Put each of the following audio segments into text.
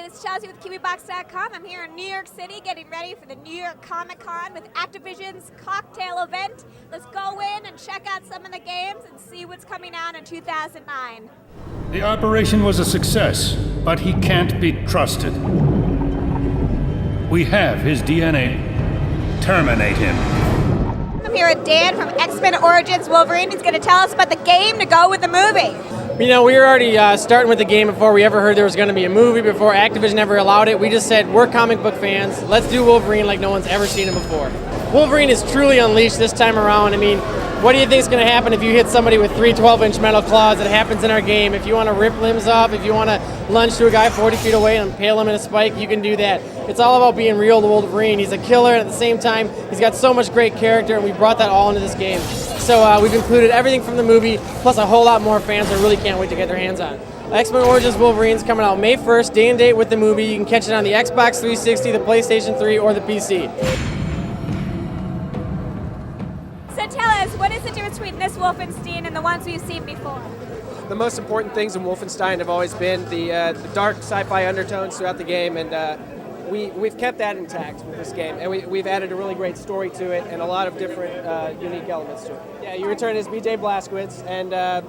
it's Chelsea with KiwiBox.com. I'm here in New York City getting ready for the New York Comic Con with Activision's cocktail event. Let's go in and check out some of the games and see what's coming out in 2009. The operation was a success, but he can't be trusted. We have his DNA. Terminate him. I'm here with Dan from X-Men Origins Wolverine. He's going to tell us about the game to go with the movie. You know, we were already starting with the game before we ever heard there was going to be a movie, before Activision ever allowed it. We just said, we're comic book fans. Let's do Wolverine like no one's ever seen him before. Wolverine is truly unleashed this time around. I mean, what do you think is going to happen if you hit somebody with 3 12-inch metal claws? That happens in our game. If you want to rip limbs off, if you want to lunge to a guy 40 feet away and impale him in a spike, you can do that. It's all about being real to Wolverine. He's a killer, and at the same time, he's got so much great character, and we brought that all into this game. So we've included everything from the movie, plus a whole lot more fans that really can't wait to get their hands on. X-Men Origins Wolverine's coming out May 1st, day and date with the movie. You can catch it on the Xbox 360, the PlayStation 3, or the PC. So tell us, what is the difference between this Wolfenstein and the ones we've seen before? The most important things in Wolfenstein have always been the dark sci-fi undertones throughout the game, and we've kept that intact with this game, and we've added a really great story to it and a lot of different unique elements to it. Yeah, you return as BJ Blazkowicz, and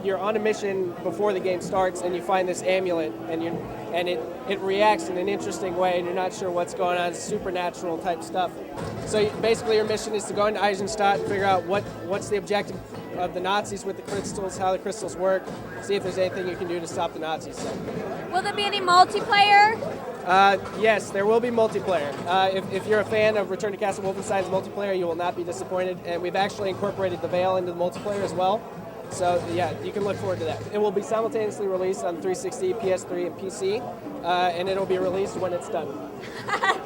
you're on a mission before the game starts, and you find this amulet, and it reacts in an interesting way, and you're not sure what's going on. It's supernatural type stuff. So basically your mission is to go into Eisenstadt and figure out what's the objective of the Nazis with the crystals, how the crystals work, see if there's anything you can do to stop the Nazis. So. Will there be any multiplayer? Yes, there will be multiplayer. If you're a fan of Return to Castle Wolfenstein's multiplayer, you will not be disappointed, and we've actually incorporated the Veil into the multiplayer as well. So yeah, you can look forward to that. It will be simultaneously released on 360, PS3, and PC, and it'll be released when it's done.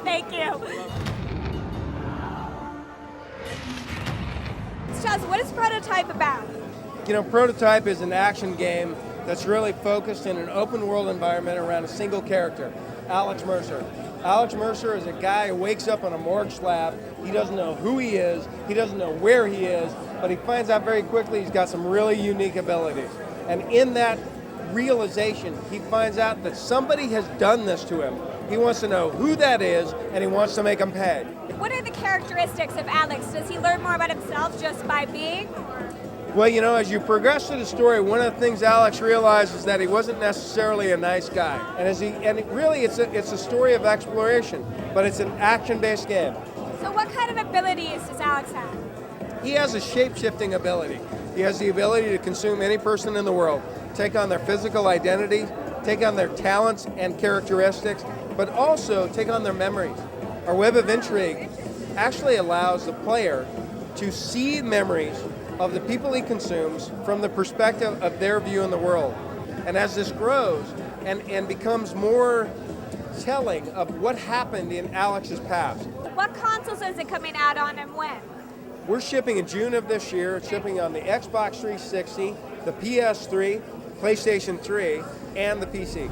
Thank you. So tell us, what is Prototype about? You know, Prototype is an action game that's really focused in an open world environment around a single character, Alex Mercer. Alex Mercer is a guy who wakes up on a morgue slab. He doesn't know who he is, he doesn't know where he is, but he finds out very quickly he's got some really unique abilities. And in that realization, he finds out that somebody has done this to him. He wants to know who that is, and he wants to make them pay. What are the characteristics of Alex? Does he learn more about himself just by being? Well, you know, as you progress through the story, one of the things Alex realizes is that he wasn't necessarily a nice guy. It's a story of exploration, but it's an action-based game. So what kind of abilities does Alex have? He has a shape-shifting ability. He has the ability to consume any person in the world, take on their physical identity, take on their talents and characteristics, but also take on their memories. Our Web of Intrigue actually allows the player to see memories of the people he consumes from the perspective of their view in the world. And as this grows and becomes more telling of what happened in Alex's past. What consoles is it coming out on and when? We're shipping in June of this year. It's shipping on the Xbox 360, the PS3, PlayStation 3, and the PC.